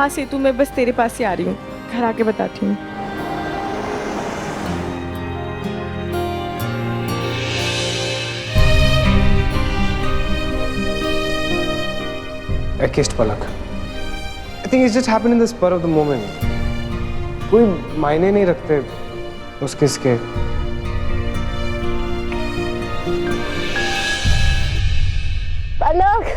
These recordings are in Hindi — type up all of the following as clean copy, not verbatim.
हाँ सेतु, मैं बस तेरे पास ही आ रही हूँ, घर आके बताती हूँ। I kissed Palak. I think it just happened in the spur of the moment. कोई मायने नहीं रखते उस किस के। पलक,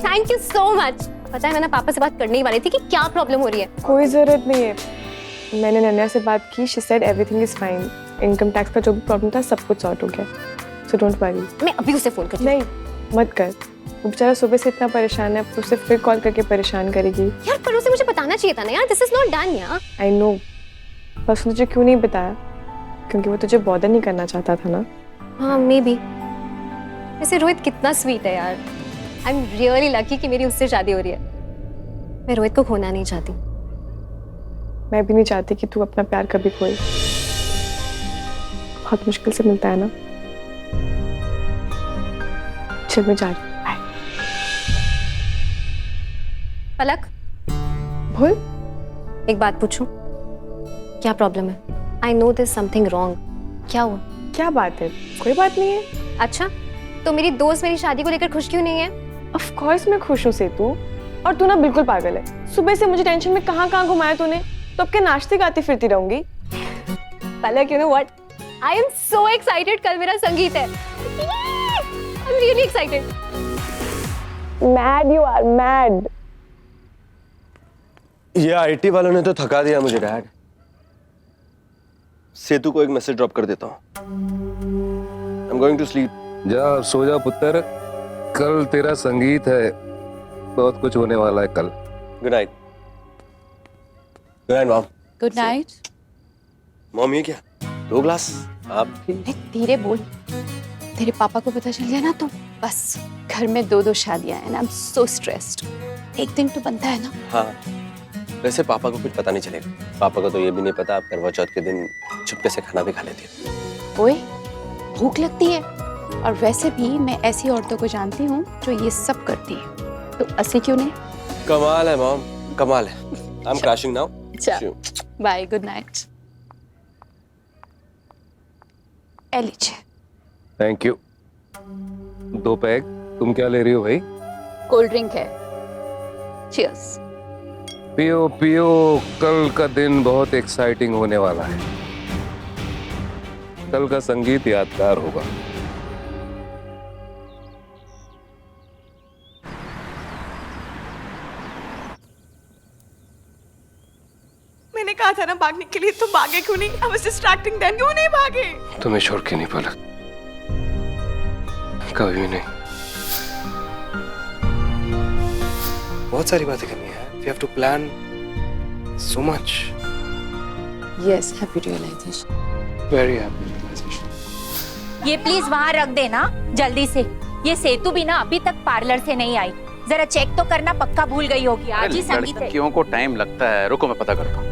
थैंक यू सो मच। पता है मैंने पापा से बात करने ही वाली थी कि क्या प्रॉब्लम हो रही है। कोई जरूरत नहीं है, मैंने नन्या से बात की, she said everything is fine. Income tax का जो भी प्रॉब्लम था सब कुछ सॉर्ट हो गया, सो डोंट वरी। मैं अभी उसे फोन करती हूँ। नहीं मत कर, वो बेचारा सुबह से इतना परेशान है, अब तो उसे फिर कॉल करके परेशान करेगी। यार पर उसे मुझे बताना चाहिए था ना यार, दिस इज नॉट डन यार। आई नो, पर उसने तुझे क्यों नहीं बताया? क्योंकि वो तुझे बॉदर नहीं करना चाहता था ना। हाँ मे बी। वैसे रोहित कितना स्वीट है यार। आई एम रियली लकी कि मेरी उससे शादी हो रही है। मैं रोहित को खोना नहीं चाहती। मैं भी नहीं चाहती कि तू अपना प्यार कभी खोए, बहुत मुश्किल से मिलता है ना। चल मैं जा रही हूँ, बाय। पलक, बोल। एक बात पूछूं? क्या प्रॉब्लम है? I know this something wrong. क्या हुआ? क्या बात है? कोई बात नहीं है। अच्छा, तो मेरी दोस्त मेरी शादी को लेकर खुश क्यों नहीं है? ऑफ कोर्स मैं खुश हूँ सेतु, और तू ना बिल्कुल पागल है। सुबह से मुझे टेंशन में कहाँ कहाँ घुमाया तूने, तो अब के नाचते गाती फिरती रहूंगी। Palak, you know what, I am so excited. कल मेरा संगीत है। I am really excited. Mad, you are mad. ये आईटी वालों ने तो थका दिया मुझे डैड। सेतु को एक मैसेज ड्रॉप कर देता हूँ। I am going to sleep. जा सो जा पुत्र, कल तेरा संगीत है, बहुत कुछ होने वाला है कल। Good night. Good night mom. Good night. Mom ये क्या, 2 ग्लास? आप भी? धीरे बोल, तेरे पापा को पता चल गया ना तो बस घर में 2-2 शादियां हैं ना। आई एम सो स्ट्रेस्ड। एक दिन तो बनता है ना। हाँ, वैसे पापा को कुछ पता नहीं चलेगा। पापा को तो ये भी नहीं पता आप करवा चौथ के दिन चुपके से खाना भी खा लेती है। ओए, भूख लगती है, और वैसे भी मैं ऐसी औरतों को जानती हूँ जो ये सब करती है, तो ऐसे क्यों नहीं? कमाल है मॉम, कमाल है। I am crashing now. Bye, good night. ए लीजिए। Thank you. 2 पैक। तुम क्या ले रही हो भाई? कोल्ड ड्रिंक है। चीयर्स। पियो पियो, कल का दिन बहुत एक्साइटिंग होने वाला है। कल का संगीत यादगार होगा। मैंने कहा था ना भागने के लिए, तुम भागे क्यों नहीं? I was distracting them, क्यों नहीं भागे? तुम्हें छोड़ के नहीं पलक, कभी भी नहीं। बहुत सारी बातें करनी है। We have to plan so much. Yes, happy realization. Very happy realization. ये प्लीज वहाँ रख देना जल्दी से। ये सेतु भी ना अभी तक पार्लर से नहीं आई, जरा चेक तो करना, पक्का भूल गई होगी। आज ही संगीत है। लड़कियों को टाइम लगता है, रुको मैं पता करता हूँ।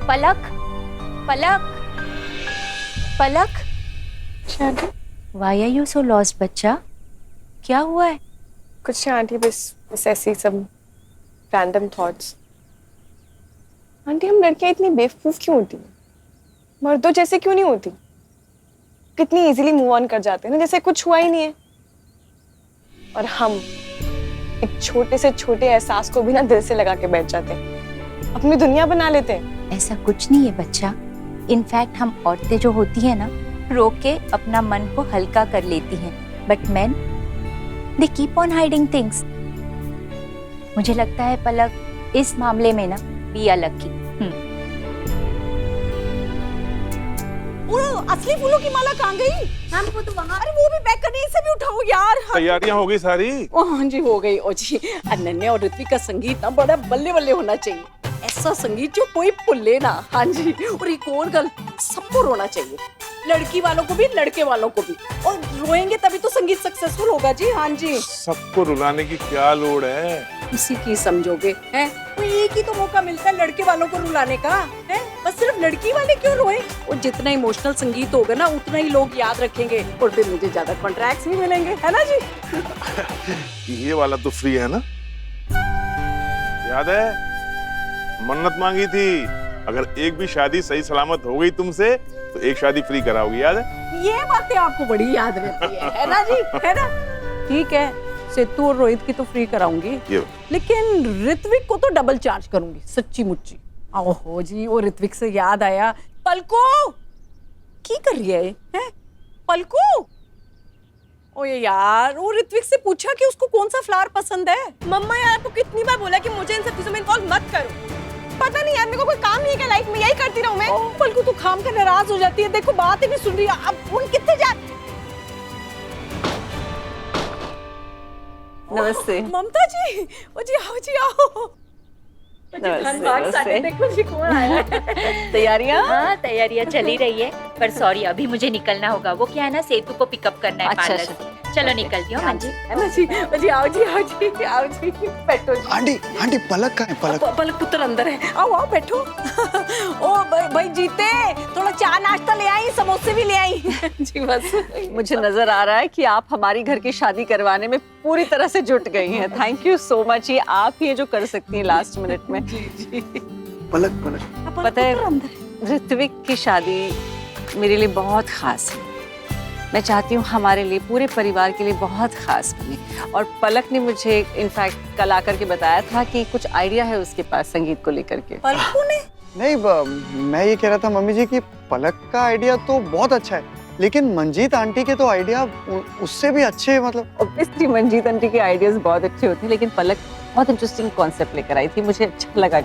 Palak, Palak, Palak, why are you so lost बच्चा? क्या हुआ है? कुछ नहीं आंटी, बस ऐसी सब रैंडम थॉट्स। आंटी, हम लड़कियां इतनी बेवकूफ क्यों होती हैं? मर्दों जैसे क्यों नहीं होती? कितनी इजीली मूव ऑन कर जाते हैं ना, जैसे कुछ हुआ ही नहीं है। और हम एक छोटे से छोटे एहसास को भी ना दिल से लगा के बैठ जाते हैं, अपनी दुनिया बना लेते हैं। ऐसा कुछ नहीं है बच्चा। इनफैक्ट हम औरतें जो होती है ना, रो के अपना मन को हल्का कर लेती हैं, but main they keep on hiding things. मुझे लगता है पलक, इस मामले में ना वी आर लकी। असली फूलों की माला कहाँ गई? हमको तो वहाँ, अरे वो भी पैक करनी है, इसे भी उठाओ यार। तैयारियां हो गई सारी? ओ हाँ जी, हो गई। ओ जी, अनन्या और ऋत्विक का संगीत ना बड़ा बल्ले बल्ले होना चाहिए। ऐसा संगीत जो कोई भूले ना। हाँ जी, और एक और गल, सबको रोना चाहिए, लड़की वालों को भी, लड़के वालों को भी। और रोएंगे तभी तो संगीत सक्सेसफुल होगा जी। हाँ जी। सबको रुलाने की क्या लोड़ है? इसी की समझोगे हैं? तो एक ही तो मौका मिलता है लड़के वालों को रुलाने का, है? बस सिर्फ लड़की वाले क्यों रोए? और जितना इमोशनल संगीत होगा ना, उतना ही लोग याद रखेंगे, और फिर मुझे ज्यादा कॉन्ट्रैक्ट्स भी मिलेंगे, है ना जी? ये वाला तो फ्री है ना? याद है मन्नत मांगी थी, अगर एक भी शादी सही सलामत हो गई तुमसे तो एक शादी फ्री कराओगी, याद है? ये बातें आपको बड़ी याद रहती है ना जी, है ना? ठीक है, सेतु और रोहित की तो फ्री कराऊंगी, लेकिन ऋत्विक को तो डबल चार्ज करूंगी, सच्ची मुच्ची। ओहो जी, वो ऋत्विक से याद आया, पलको की कर रही है? पलको, ओए यार, वो ऋत्विक से पूछा कि उसको कौन सा फ्लावर पसंद है। मम्मा यार, आपको कितनी बार बोला कि मुझे इन सब चीजों में इन्वॉल्व मत करो। पता नहीं यार, मेरे को कोई काम नहीं है क्या लाइफ में, यही करती रहूं मैं? पलको तू खाम कर नाराज हो जाती है, देखो बात ही नहीं सुन रही है। अब फोन कितने जा। नमस्ते। ममता जी, ओ जी आओ जी आओ। देखो जी कौन आया है। तैयारियां? हाँ, तैयारियां चल ही रही है, पर सॉरी अभी मुझे निकलना होगा। वो क्या है ना, सेतु को पिकअप करना है पार्लर से। चलो निकलती हूँ। हाँ जी, है ना जी, ओ जी आओ जी आओ जी आओ जी, बैठो जी। आंटी आंटी पलक कहाँ है? पलक पलक पुत्र अंदर है, आओ आओ बैठो। ओ भाई जीते, थोड़ा चाय नाश्ता ले आई, समोसे भी ले आई। जी बस। मुझे नजर आ रहा है कि आप हमारी घर की शादी करवाने में पूरी तरह से जुट गई हैं। Thank you so much. ये आप ही है जो कर सकती हैं लास्ट मिनट में। पलक पलक पता है, ऋत्विक की शादी मेरे लिए बहुत खास है। मैं चाहती हूँ हमारे लिए, पूरे परिवार के लिए बहुत खास बने। और पलक ने मुझे इनफैक्ट कल आकर के बताया था कि कुछ आइडिया है उसके पास संगीत को लेकर के। पलकू ने? नहीं, मैं ये कह रहा था मम्मी जी कि पलक का आइडिया तो बहुत अच्छा है, लेकिन मंजीत आंटी के तो आइडिया उससे भी अच्छे, मतलब ऑब्वियसली मंजीत आंटी के आइडियाज बहुत अच्छे होते हैं, लेकिन पलक बहुत इंटरेस्टिंग कॉन्सेप्ट लेकर आई थी, मुझे अच्छा लगा।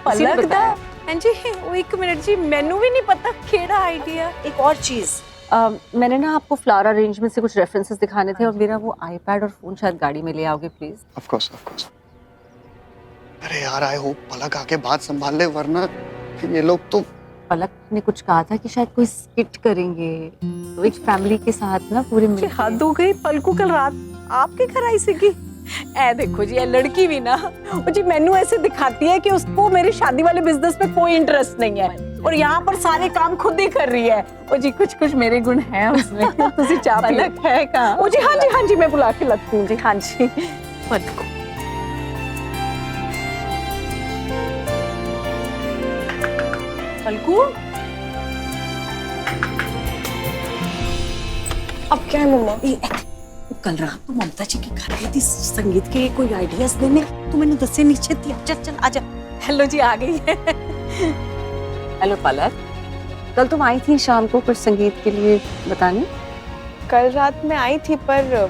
पलक दा जी, वो एक मिनट जी, मैनू भी नहीं पता केड़ा आइडिया। एक और चीज, मैंने ना आपको फ्लावर अरेंजमेंट से कुछ रेफरेंसेस दिखाने थे, और मेरा वो आईपैड और फोन शायद गाड़ी में ले आओगे प्लीज। Of course. अरे यार, आई होप पलक आके बात संभाल ले, वरना ये लोग तो। पलक ने कुछ कहा था कि शायद कोई स्किट करेंगे, तो एक फैमिली के साथ ना पूरे मिलके। हद हो गई, पलकू कल रात आपके घर आई सी। ए देखो जी, ये लड़की भी ना जी मैनू ऐसे दिखाती है कि उसको मेरी शादी वाले बिजनेस में कोई इंटरेस्ट नहीं है, और यहाँ पर सारे काम खुद ही कर रही है। ओ जी, कुछ कुछ मेरे गुण हैं उसमें। तुसी चाह पलक है कहाँ? ओ जी हाँ जी, मैं बुला के लगती हूँ जी। हाँ जी, पलको पलकू। अब क्या है मम्मा? कल रात तो ममता जी के घर गई थी संगीत के कोई आइडियाज देने, तू मैंने दसे नीचे दिया। चल चल आजा। हेलो जी, आ गई है। हेलो पलक, कल तुम आई थी शाम को कुछ संगीत के लिए बताने। कल रात में आई थी, पर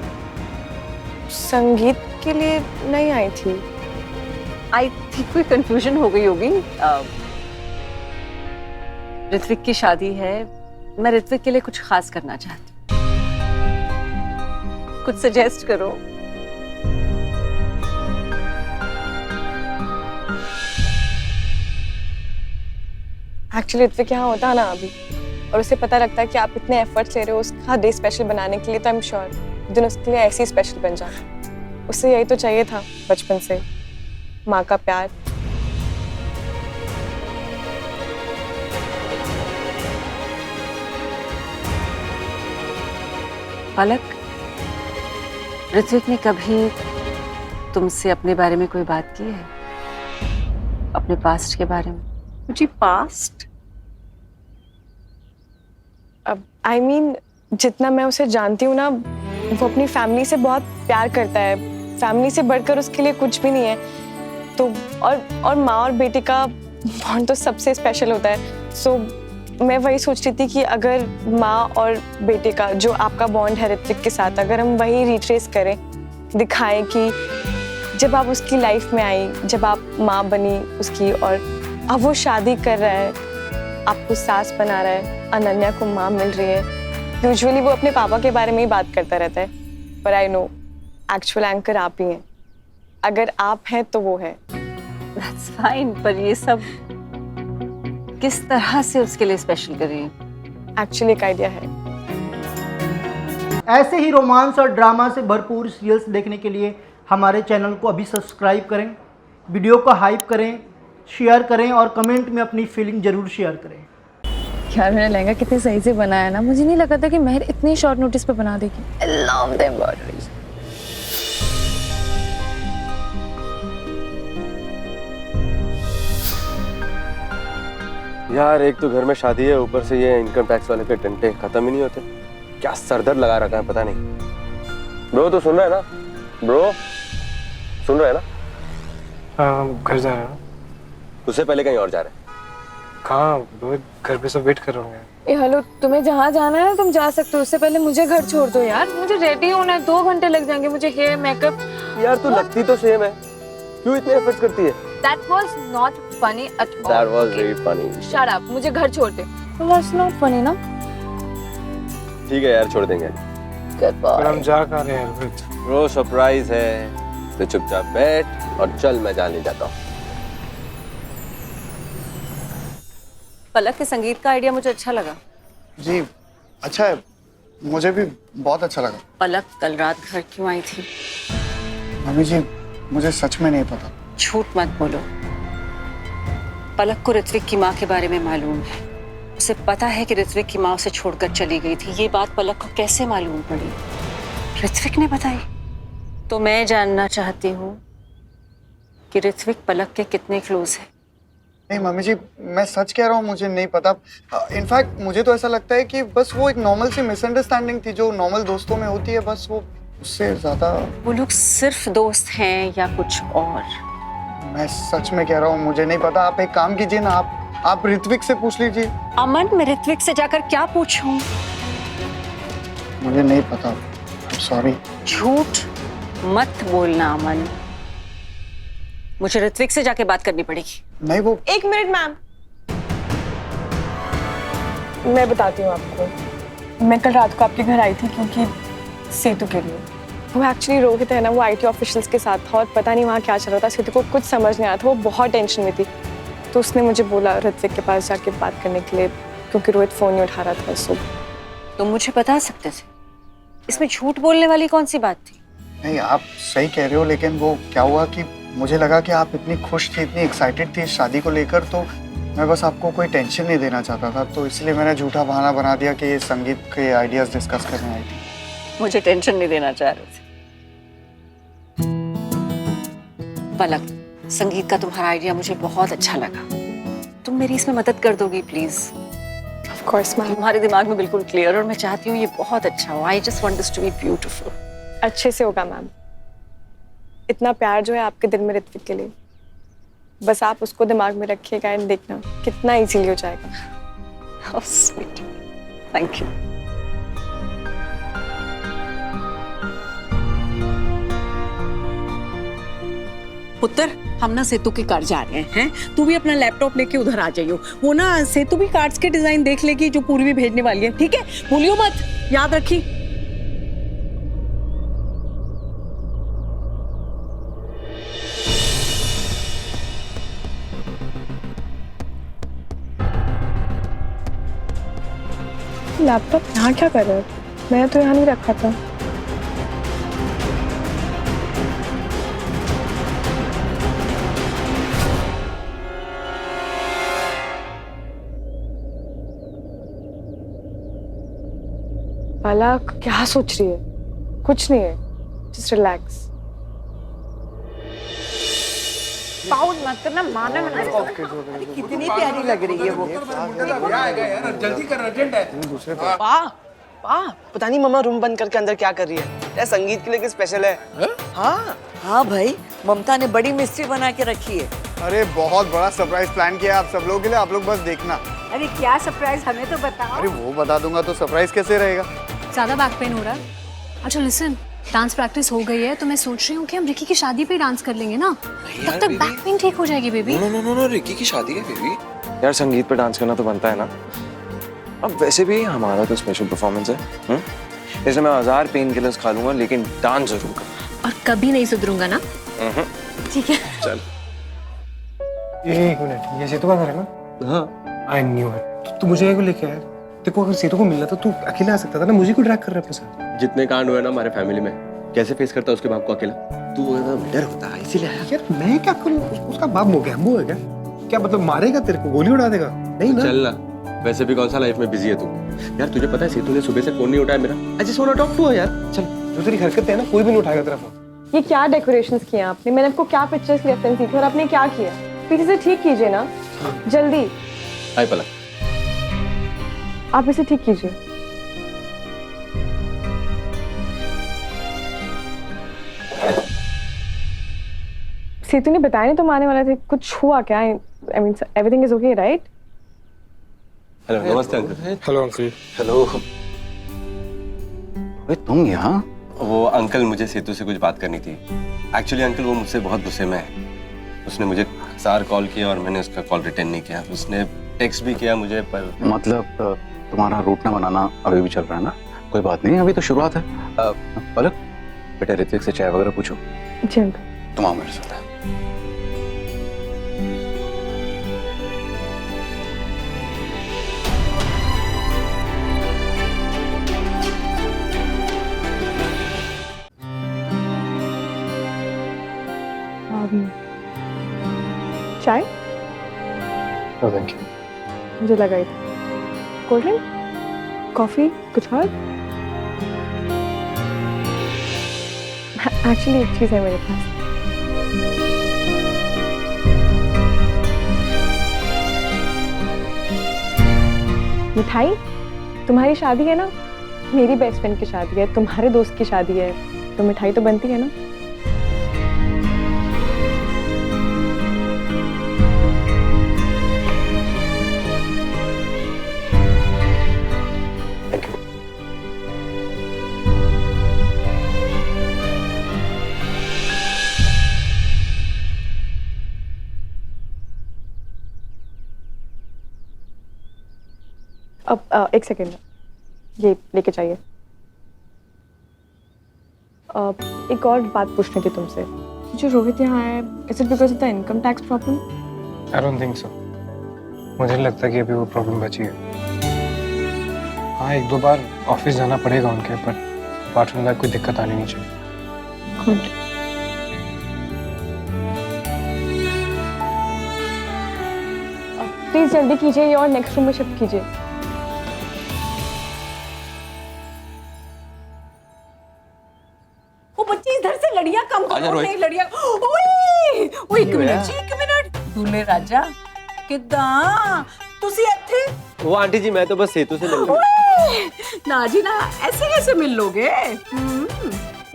संगीत के लिए नहीं आई थी। आई थिंक कोई कंफ्यूजन हो गई होगी। ऋत्विक की शादी है, मैं ऋत्विक के लिए कुछ खास करना चाहती हूँ, कुछ सजेस्ट करो। एक्चुअली ऋत्विक यहाँ होता है ना अभी, और उसे पता लगता है कि आप इतने एफर्ट्स ले रहे हो उसका डे स्पेशल बनाने के लिए, तो आई एम श्योर दिन उसके लिए ऐसे ही स्पेशल बन जाए। उसे यही तो चाहिए था बचपन से, माँ का प्यार। पलक, ऋत्विक ने कभी तुमसे अपने बारे में कोई बात की है, अपने पास्ट के बारे में? जी पास्ट? अब आई मीन जितना मैं उसे जानती हूँ ना, वो अपनी फैमिली से बहुत प्यार करता है, फैमिली से बढ़कर उसके लिए कुछ भी नहीं है। तो और माँ और बेटे का बॉन्ड तो सबसे स्पेशल होता है। सो मैं वही सोच रही थी कि अगर माँ और बेटे का जो आपका बॉन्ड है ऋत्विक के साथ, अगर हम वही रिट्रेस करें, दिखाएं कि जब आप उसकी लाइफ में आई, जब आप माँ बनी उसकी, और अब वो शादी कर रहा है, आपको सास बना रहा है, अनन्या को माँ मिल रही है। यूजुअली वो अपने पापा के बारे में ही बात करता रहता है, पर आई नो एक्चुअल एंकर आप ही हैं। अगर आप हैं तो वो है। That's fine, पर ये सब किस तरह से उसके लिए स्पेशल कर रही हैं? एक्चुअली एक आइडिया है। ऐसे ही रोमांस और ड्रामा से भरपूर सीरियल्स देखने के लिए हमारे चैनल को अभी सब्सक्राइब करें, वीडियो को हाइप करें, शेयर करें और कमेंट में अपनी फीलिंग जरूर शेयर करें। यार मेरा लहंगा कितने सही से बनाया ना, मुझे नहीं लगा था कि महर इतने शॉर्ट नोटिस पे बना देगी। I love the embroideries. यार एक तो घर में शादी है, ऊपर से ये इनकम टैक्स वाले के डंडे खत्म ही नहीं होते। क्या सरदर्द लगा रखा है पता नहीं। ब्रो तो सुन रहा है ना? ब्रो सुन रहा है ना? हाँ, घर जा रहा हूँ। उससे पहले कहीं और जा रहे हैं? कहाँ रोहित, घर पे सब वेट कर रहे होंगे। ए हेलो, तुम्हें जहाँ जाना है ना तुम जा सकते हो, उससे पहले मुझे घर छोड़ दो यार। मुझे रेडी होना है, 2 घंटे लग जाएंगे मुझे हेयर मेकअप। यार तू लगती तो सेम है, क्यों इतने एफर्ट्स करती है? That was not funny at all. That was very funny. Shut up, मुझे घर छोड़ दे। That's not funny ना? ठीक है यार, छोड़ देंगे। पर हम जा कहाँ रहे हैं रोहित? ब्रो सरप्राइज है, तो चुपचाप बैठ और चल, मैं जाने जाता हूँ। पलक के संगीत का आइडिया मुझे अच्छा लगा। जी अच्छा है, मुझे भी बहुत अच्छा लगा। पलक कल रात घर क्यों आई थी? मम्मी जी मुझे सच में नहीं पता। झूठ मत बोलो। पलक को ऋत्विक की माँ के बारे में मालूम है। उसे पता है कि ऋत्विक की माँ उसे छोड़कर चली गई थी। ये बात पलक को कैसे मालूम पड़ी? ऋत्विक ने बताई? तो मैं जानना चाहती हूँ कि ऋत्विक पलक के कितने क्लोज है। नहीं मम्मी जी, मैं सच कह रहा हूँ, मुझे नहीं पता। इनफैक्ट मुझे तो ऐसा लगता है कि बस वो एक नॉर्मल सी मिसअंडरस्टैंडिंग थी जो नॉर्मल दोस्तों में होती है, बस वो उससे ज्यादा। वो लोग सिर्फ दोस्त हैं या कुछ और? मैं सच में कह रहा हूँ, मुझे नहीं पता। आप एक काम कीजिए ना, आप ऋत्विक से पूछ लीजिए। अमन, मैं ऋत्विक से जाकर क्या पूछूं? मुझे नहीं पता, सॉरी। झूठ मत बोलना अमन, मुझे ऋत्विक से जाके बात करनी पड़ेगी। नहीं वो 1 मिनट मैम, मैं बताती हूँ आपको। मैं कल रात को आपके घर आई थी क्योंकि सेतु के लिए। वो एक्चुअली रोहित है ना, वो IT ऑफिशियल्स के साथ था और पता नहीं वहाँ क्या चल रहा था। सेतु को कुछ समझ नहीं आया था, वो बहुत टेंशन में थी। तो उसने मुझे बोला ऋत्विक के पास जाके बात करने के लिए, क्योंकि रोहित फ़ोन नहीं उठा रहा था। सो तुम मुझे बता सकते थे, इसमें झूठ बोलने वाली कौन सी बात थी? नहीं, आप सही कह रहे हो, लेकिन वो क्या हुआ कि मुझे लगा कि आप इतनी खुश थी, इतनी एक्साइटेड थी शादी को लेकर, तो मैं बस आपको कोई टेंशन नहीं देना चाहता था। तो इसलिए मैंने झूठा बहाना बना दिया कि ये संगीत के आइडियाज डिस्कस करने आई थी। मुझे टेंशन नहीं देना चाह रहे थे। पलक, संगीत का तुम्हारा आइडिया मुझे बहुत अच्छा लगा। तुम मेरी इसमें मदद कर दोगी प्लीज? Of course ma'am. तुम्हारे दिमाग में बिल्कुल क्लियर, और मैं चाहती हूँ ये बहुत अच्छा हो। I just want this to be beautiful. अच्छे से होगा मैम। इतना प्यार जो है आपके दिल में ऋत्विक के लिए, बस आप उसको दिमाग में रखिएगा एंड देखना कितना इजीली हो जाएगा। How sweet. Thank you. पुत्र, हम ना सेतु के घर जा रहे हैं। तू भी अपना लैपटॉप लेके उधर आ जाइयो। वो ना सेतु भी कार्ड्स के डिजाइन देख लेगी जो पूर्वी भेजने वाली है, ठीक है? भूलियो मत, याद रखी। लैपटॉप यहाँ क्या कर रहे हो? मैंने तो यहाँ नहीं रखा था। पलक क्या सोच रही है? कुछ नहीं है, जस्ट रिलैक्स। पाउज मत करना, माने में कितनी प्यारी लग रही है वो। जल्दी कर, अर्जेंट है। वाह वाह, पता नहीं मम्मा रूम बंद करके अंदर क्या कर रही है। यार संगीत के लिए स्पेशल है। हाँ हाँ भाई, ममता ने बड़ी मिस्ट्री बना के रखी है। अरे बहुत बड़ा सरप्राइज प्लान किया आप सब लोगों के लिए, आप लोग बस देखना। अरे क्या सरप्राइज, हमें तो बताओ। अरे वो बता दूंगा तो सरप्राइज कैसे रहेगा? ज्यादा बैक पेन हो रहा है? अच्छा लिसन, डांस प्रैक्टिस हो गई है तो मैं सोच रही हूँ कि हम रिकी की शादी पे डांस कर लेंगे ना, तब तक बैक पेन ठीक हो जाएगी बेबी। नो, रिकी की शादी है बेबी। यार संगीत पे डांस करना तो बनता है ना। अब वैसे भी हमारा तो स्पेशल परफॉर्मेंस है, इसलिए मैं 1000 पेन किलर्स खा लूंगा लेकिन डांस जरूर करूंगा। और कभी नहीं सुधरूंगा ना? ठीक है चल। एक मिनट, ये सेतु का घर है ना? हाँ। I knew it. तू मुझे लेके आया। देखो अगर सेतु को मिलना था, तू अकेला आ सकता था ना, मुझे क्यों ड्रैग कर रहा है अपने साथ? जितने कांड हुए ना हमारे फैमिली में, कैसे फेस करता उसके बाप को अकेला? तू डर होता है इसीलिए आया। यार मैं क्या करूं? उसका बाप मोगैम्बो है क्या? क्या मतलब मारेगा तेरे को, गोली उड़ा देगा? नहीं ना। चल ना, वैसे भी कौन सा लाइफ में बिजी है तू। यार तुझे पता है सेतु ने सुबह से फोन नहीं उठाया मेरा। I just want to talk to her यार। चल, जो तेरी हरकत है ना, कोई भी नहीं उठाएगा तेरा फोन। ये क्या डेकोरेशंस किए आपने? मैंने आपको क्या पिक्चर्स रेफरेंस दी थी और आपने क्या किया? पीछे से ठीक कीजिए ना, जल्दी। हाय पलक। आप इसे ठीक कीजिए। सेतु ने बताया नहीं, तुम आने वाले थे, कुछ हुआ क्या? I mean everything is okay right? Hello, नमस्ते अंकल। Hello uncle. हेलो। अरे तुम यहाँ? वो अंकल, मुझे सेतु से कुछ बात करनी थी। एक्चुअली अंकल वो मुझसे बहुत गुस्से में है। उसने मुझे 4 कॉल किया और मैंने उसका कॉल रिटर्न नहीं किया। उसने टेक्स्ट भी किया मुझे, पर मतलब तुम्हारा रूट ना बनाना अभी भी चल रहा है ना? कोई बात नहीं, अभी तो शुरुआत है। पलक बेटा, ऋत्विक से चाय वगैरह पूछो। जी अंकल। तुम आओ मेरे साथ। चाय? No thank you. मुझे लगा ही था। कोल्ड ड्रिंक, कॉफी, कुछ और? एक्चुअली एक चीज है मेरे पास। मिठाई? तुम्हारी शादी है ना, मेरी बेस्ट फ्रेंड की शादी है, तुम्हारे दोस्त की शादी है, तो मिठाई तो बनती है ना। अब एक सेकेंड, ये लेके चाहिए। एक और बात पूछनी थी तुमसे। जो रोहित यहाँ है, is it because of the income tax problem? I don't think so. मुझे नहीं लगता कि अभी वो प्रॉब्लम बची है। हाँ, 1-2 बार ऑफिस जाना पड़ेगा उनके, पर अपार्ट फ्रॉम दैट कोई दिक्कत आनी नहीं चाहिए। गुड। प्लीज जल्दी कीजिए ये और नेक्स्ट रूम में शिफ्ट कीजिए। वो बच्ची इधर से लड़ियां कम आजा करो, रोहित। नहीं लड़ियां। ओए ओए, एक मिनट जी, एक मिनट। दूल्हे राजा किदा तुसी ਇੱਥੇ? वो आंटी जी, मैं तो बस सेतु से मिल ओए ना जी ना, ऐसे कैसे मिल लोगे?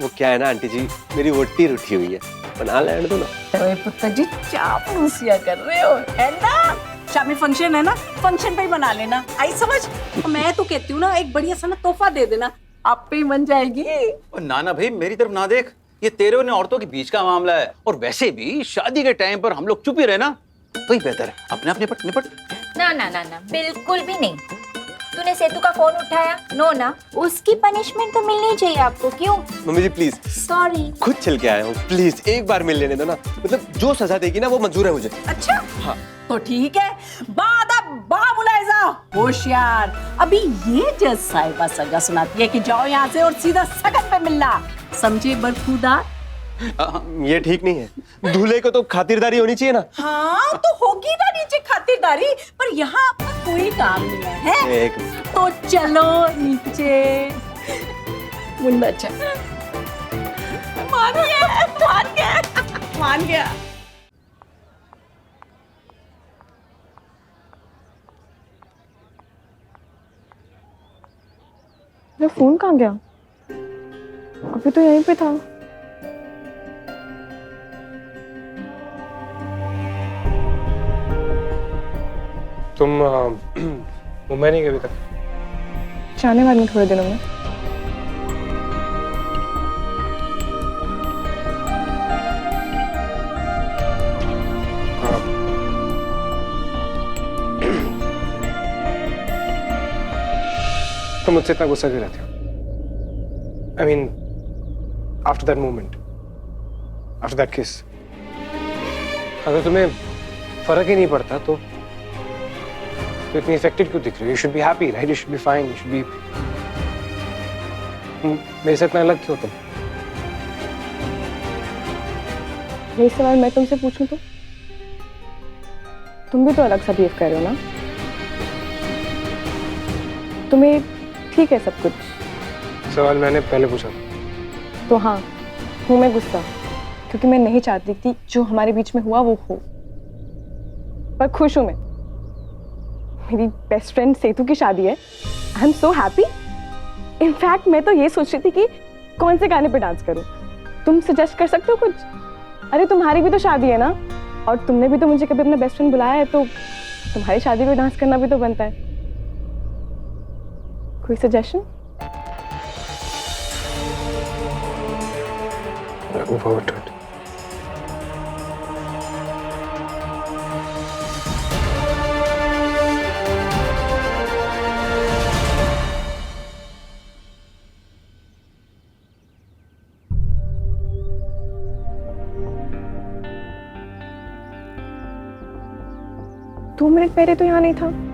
वो क्या है ना आंटी जी, मेरी वोटी रूठी हुई है, बना लेने दो ना। ओए पुत्र जी, चापलूसिया कर रहे हो है ना? शामी फंक्शन है ना, फंक्शन पे ही बना लेना। आई समझ? मैं तो कहती हूँ ना, एक बढ़िया सा ना तोहफा दे देना, आप पे ही बन जाएगी। ना ना भाई, मेरी तरफ ना देख, ये तेरे और औरतों के बीच का मामला है। और वैसे भी शादी के टाइम पर हम लोग चुप ही रहे ना, तो ही बेहतर है। अपने आप निपट निपट। ना ना ना ना, बिल्कुल भी नहीं। तूने सेतु का फोन उठाया? नो ना, उसकी पनिशमेंट तो मिलनी चाहिए आपको। क्यों? Mummy ji please, sorry. खुद चल के आया हूँ, प्लीज एक बार मिल लेने दो ना। मतलब जो सजा देगी ना वो मंजूर है मुझे। अच्छा हाँ तो ठीक है, बा मुलायजा होशियार। अभी ये जज साहिबा सजा सुनाती है कि जाओ यहाँ से और सीधा सगन पे मिलना, समझे बरखुदा? ये ठीक नहीं है, दूल्हे को तो खातिरदारी होनी चाहिए ना। हाँ तो होगी ना नीचे खातिरदारी, पर यहाँ आपका कोई काम नहीं है, एक तो चलो नीचे। मुन्ना अच्छा मान गया, मान गया, मान गया। मेरा फोन कहाँ गया? अभी तो यहीं पे था। तुम मुंबई नहीं गए अभी तक? जाने वाली हूँ थोड़े दिनों में। तुम मुझसे इतना गुस्सा क्यों रहते हो? I mean after that moment, after that किस, अगर तुम्हें फर्क ही नहीं पड़ता तो इतनी इफेक्टेड क्यों दिख रही हो? You should be happy right, you should be fine, you should be. मेरे से इतना अलग क्यों तुम? यही सवाल मैं तुमसे पूछूं तो? तुम भी तो अलग सा बिहेव कर रहे हो ना? तुम्हें ठीक है सब कुछ? सवाल मैंने पहले पूछा था। तो हाँ, हूँ मैं गुस्सा, क्योंकि मैं नहीं चाहती थी जो हमारे बीच में हुआ वो हो, पर खुश हूं मैं। मेरी बेस्ट फ्रेंड सेतु की शादी है। I am so happy. In fact मैं तो ये सोच रही थी कि कौन से गाने पे डांस करूं। तुम सजेस्ट कर सकते हो कुछ? अरे तुम्हारी भी तो शादी है ना, और तुमने भी तो मुझे कभी अपना बेस्ट फ्रेंड बुलाया है, तो तुम्हारी शादी पे डांस करना भी तो बनता है। कोई suggestion? Looking forward to it. दो मिनट पहले तो यहाँ नहीं था।